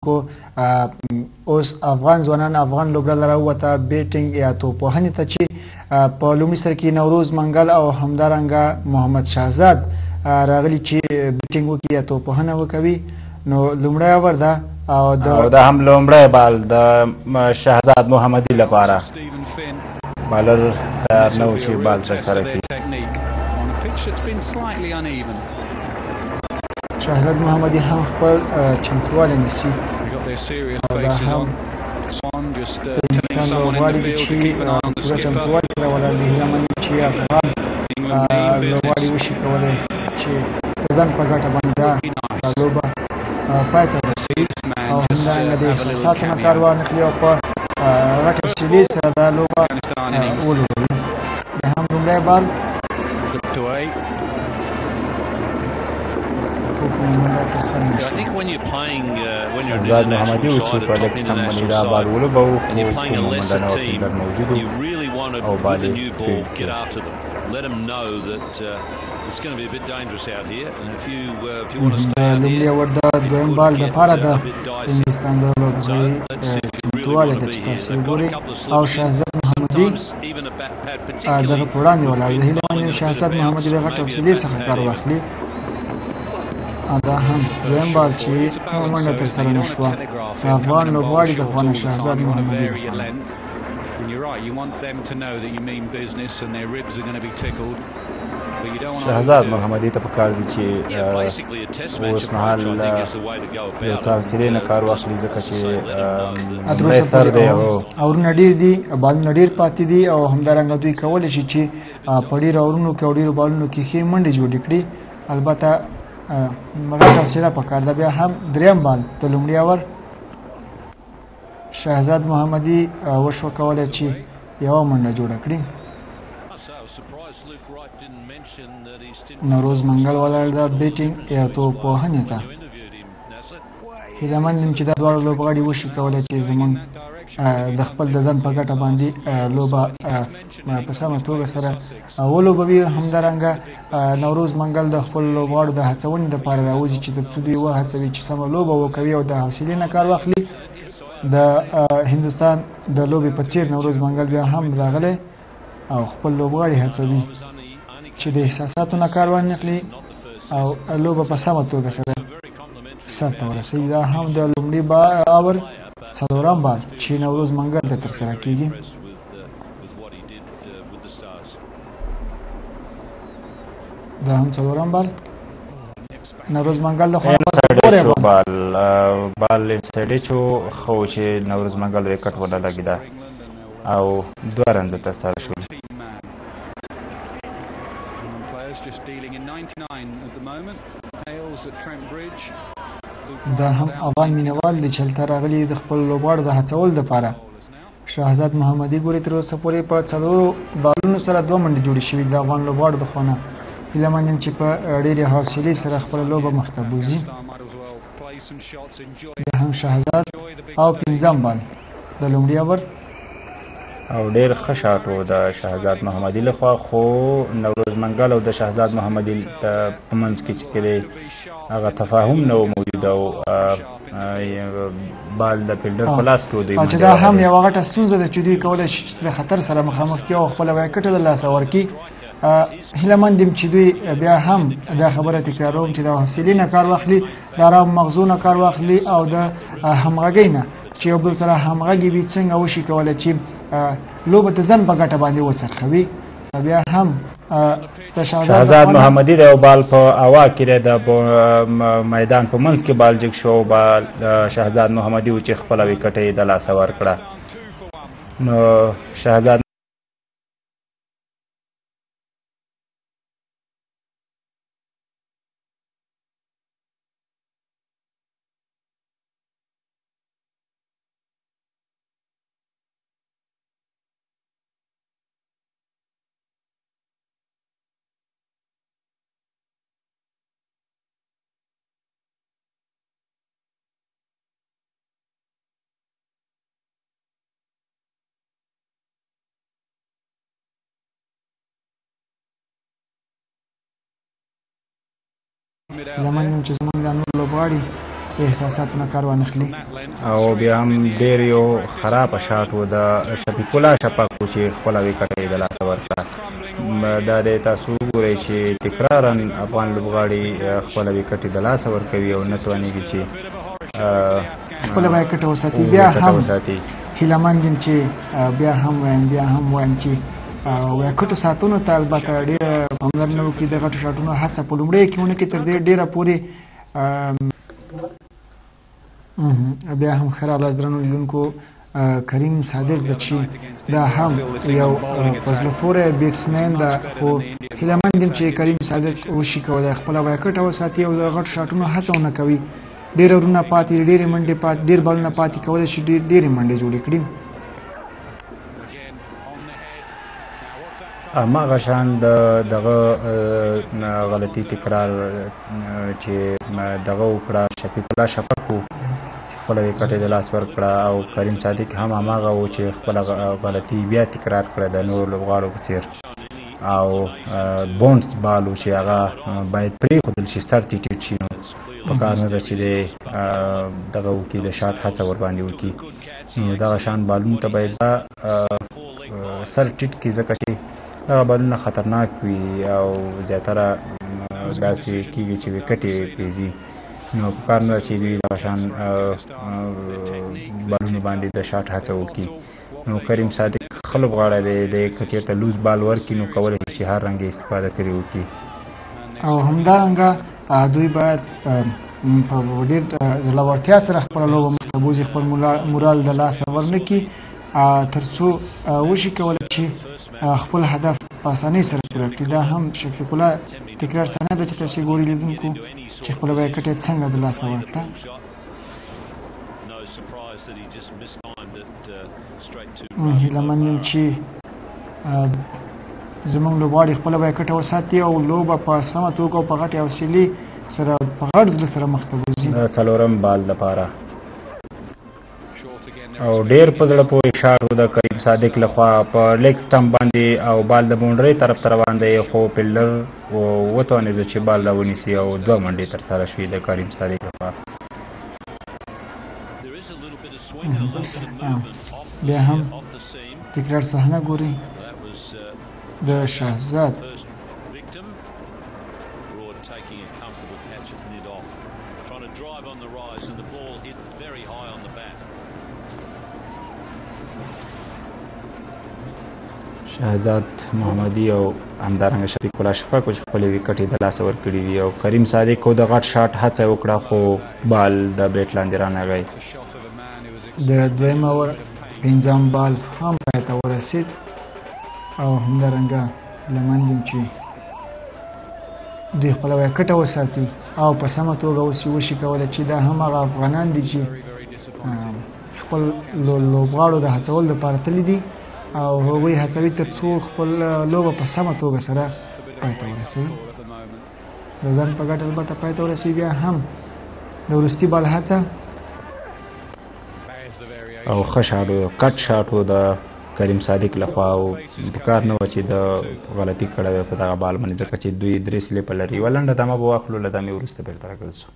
کو اوس افغان ځوانان افغان لوبډله راووته بیټینګ یا توپوهنې ته چې په لومړي سر کې نوروز منګل او همدارنګه محمد شهزاد راغلي چې بیټینګ وکړي یا توپوهنه وکوي. نو لومړی اوور ده او دا هم لومړی بال د شهزاد محمدي لپاره. بالر تیار نه و چې بال ترسره کړي. شهزاد محمدي هم خپل چمتووالی نیسي او دا هم انسان لوبغاړي دي چې پوره چمتووالي سره ولاړ دي. هیله من چې افغان لوبغاړي وشي کولی چې د ځان په ګټه باندې دا لوبه پای ته رسوي او همدارنګه د احساساتو نه کار وانخلي او په غټه حوصلې سره دا لوبه ولوبوي. دا هم لومړی بال شهزاد محمدي و چې په لږ سټمپ باندې دا بال ولوبوو خو کومنډنه ورته فیلډر موجود و او بال یې فیلډ کړ. لومړی اوور د دویم بال دپاره د انګلستان د لوبغاړي چمتووالی ده چې تاسې وګورئ او شهزاد محمدي دغه په وړاندې ولاړ دی. هیله من یم شهزاد محمدي د غټ حوصلې څخه کار واخلي. دا هم دویم بال چې منډه ترسره نه شوه د افغان لوبغاړي د خوا نه شهزاد محمدي. شهزاد محمدي ته پکار دي چې اوس مهال یو څه حوصلې نه کار واخلي ځکه چې لومړی سر دی. اورونه ډېر دي، بالونه ډېر پاتې دي او همدارنګه دوی کولی شي چې په ډېرو اورونو کې او ډېرو بالونو کې ښې منډې جوړې کړي. البته غټه حوصله پکار ده. بیا هم دریم بال د لومړي اوور شهزاد محمدي وشوه کولی چې یوه منډه جوړه کړي. نوروز منګل ولاړ ده بیټینګ یا توپوهنې ته. هیله من یم چې دا دواړه لوبغاړي وشي کولی چې زموږ د خپل د ځان په ګټه باندې لوبه په سمه توګه سره ولوبوي. همدارنګه نوروز منګل د خپل لوبغاړو د هڅونې دپاره راوځي چې تر څو دوی وهڅوي چې سمه لوبه وکوي او د حوصلې نه کار واخلي. د هندوستان د لوبې په څېر نوروز منګل بیا هم راغلی او خپل لوبغاړي هڅوي چې د احساساتو نه کار وانخلي او لوبه په سمه توګه سره سر ته ورسوي. دا هم د لومړي اوور څلورم بال چې نوروز منګل ته ترسره کیږي. دا هم څلورم بال نوروز منګل د خوا بال انسایډ شو خو چې نوروز منګل وکټ ونه لګېده او دوه رنزه ترسره شول. دا هم افغان مینوال دي چې هلته راغلي د خپل لوبغاړو د هڅولو دپاره. شهزاد محمدي ګورې تر اوسه پورې په څلورو بالونو سره دوه منډې جوړې شوي د افغان لوبغاړو د خوا نه. هیله من یم چې په ډېرې حوصلې سره خپله لوبه مخته بوځي. بیا هم شهزاد او پنځم بال د لومړي اوور او ډېر ښه شاټ و د شهزاد محمدي لخوا خو نوروز منګل او د شهزاد محمدي په منځ کې چې دی هغه تفاهم نه و موجود او بال د فیلډر په لاس کې و. دوی چې دا هم یوه غټه ستونزه ده چې دوی کولی شي چې د خطر سره مخامخ کړي او خپله ویکټه د لاسه ورکړي. هیله مند یم چې دوی بیا هم دا خبره تکراروم چې د حوصلې نه کار واخلي، د ارام مغزو نه کار واخلي او د همغږۍ نه چې یو بل سره همغږي وي څنګه وشي کولی چې لوبه د ځان په ګټه باندې وڅرخوي. بیا هم د شهزاد محمدي د یو بال په هوا کې د میدان په منځ کې بال جګ شو. بال شهزاد محمدي و چې خپله وکټه یې د لاسه ورکړه. نو شهزاد هیله من یم چې زموږ دا نور لوبغاړي احساساتو نه کار وانخلي. او بیا هم ډېر یو خرابه شاټ و د شفیق الله شفق و چې خپله وکټه یې د لاسه ورکړه. دا دی تاسو وګورئ چې تکرارا افغان لوبغاړي خپله وکټې د لاسه ورکوي او نه توانېږي چې خپله وکټه وساتي. بیا هم هیله مند یم چې بیا هم وایم چې وکټو ساتونو ته البته ډېره پاملرنه وکړي، د غټو شاټونو هڅه په لومړیو کې ونه کړي، تر دې ډېره پورې بیا هم ښه راغلاست درنو لیدونکو. کریم صادق ده چې دا هم یو په زړه پورې بیټسمین ده، خو هیله مند یم چې کریم صادق وشي کولی خپله وکټه وساتي او د غټو شاټونو هڅه ونه کوي. ډېر ورونه پاتې، ډېرې منډې پاتې، ډېر بالونه پاتې کولی شي ډېرې منډې جوړې کړي. هماغه شان دغه غلطي تکرار چې دغه وکړه شفیق الله شفق و چې خپله وکټ یې د لاس ورکړه، او کریم صادق هم هماغه و چې خپله غلطي بیا تکرار کړه د نورو لوبغاړو په څېر، او بونس بال و چې هغه باید پرېښودل شي، سر ټیټ شي. نو په کار نه ده چې دغه وکړي، د شاټ هڅه ورباندې وکړي. نو دغه شان بالونو ته باید سر ټیټ کړي، ځکه چې دغه بالونه خطرناک وي او زیاتره داسې کېږي چې وکټ یې پرېځي. نو په کار نه ده چې دوی دغه شان بالونو باندې د شاټ هڅه وکړي. نو کریم صادق ښه لوبغاړی دی، د که چېرته لوز بال ورکړي نو کولی شي هر رنګ یې استفاده ترې وکړي. او همدارنګه دوی باید په ډېر زړورتیا سره خپله لوبه مخته بوځي، خپل مورال د لاسه ورنه کړي، تر څو وشي کولی چې خپل هدف په اسانۍ سره پوره کړي. دا هم شفیق الله تکرار څنګه ده چې تاسې ګورئ لیدونکو چې خپله وکټ یې څنګه د لاسه ورکړه. هیله مند یم چې زموږ لوبغاړي خپله وکټه وساتي او لوبه په سمه توګه او په غټې حوصلې سره په غټ زړه سره مخته وځي. د څلورم بال لپاره او ډېر په زړه پورې شاټ و د کریم صادق لخوا په لیګ سټمپ باندې، او بال د باونډرۍ طرف ته روان دی، خو فیلډر وتوانېده چې بال راونیسي او 2 منډې ترسره شوې د کریم صادق لخوا. بیا هم تکرار صحنه ګوري د شهزاد شهزاد محمدي او همدارنګه شفیق الله شفق چې خپلې وکټې د لاسه ورکړي دي، او کریم صادق د غټ شاټ هڅه وکړه خو بال د بیټ لاندې رانغی. د دویم اوور 5م بال هم پای ته ورسید، او همدارنګه هیله مند یم چې دوی خپله وکټه وساتي او په سمه توګه وشي کولی چې دا هم هغه افغانان دي چې خپل لوبغاړو د هڅولو لپاره تللي دي، او هغوی هڅوي تر څو خپل لوبه په سمه توګه سره پای ته ورسوي، د ځان په ګټه البته پای ته ورسوي. بیا هم د وروستي بال هڅه او ښه شاټ و، کټ شاټ و د کریم صادق لخوا، او په کار نه وه چې د غلطي کړې وه په دغه بال باندې، ځکه چې دوی 3 سلیپه لري. یوه لنډه دمه به واخلو، له دمې وروسته بېرته راګرځو.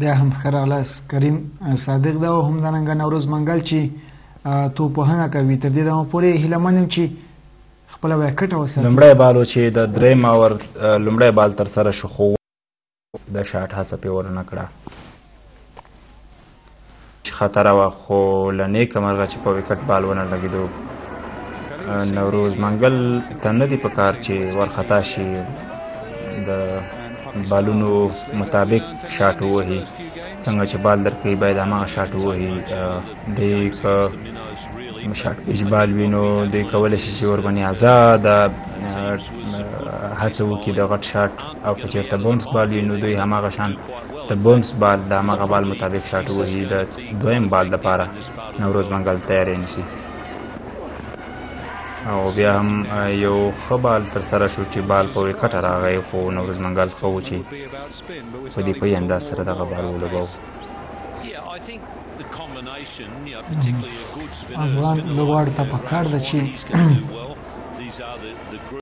بیا هم ښه راغلاست کریم صادق ده، او همدارنګه نوروز منګل چې توپوهنه کوي. تر دې دمه پورې هیله مند یم چې خپله وکټه وساتي. لومړی بال و چې د درېیم اوور لومړی بال ترسره شو، خو د شاټ هڅه پرې ورنه کړه، چې خطره وه، خو له نیکه مرغه چې په وکټ بال ونه لګېدو. نوروز منګل ته نه دی په کار چې ورخطا شي، د بالونو مطابق شاټ ووهي، څنګه چې بال درکوي باید هماغه شاټ ووهي. دی که شاټ پیچ بال وي نو دوی کولی شي چې ورباندې ازاده هڅه وکړي د غټ شاټ، او که چېرته بونس بال وي نو دوی هماغه شان د بونس بال د هماغه بال مطابق شاټ ووهي. د دویم بال دپاره نوروز منګل تیاری نیسي، او بیا هم یو ښه بال ترسره شو چې بال په وکټه راغی، خو نوروز منګل ښه و چې په دفاعي انداز سره دغه بال ولګاو. افغان لوبغاړو ته پکار ده چې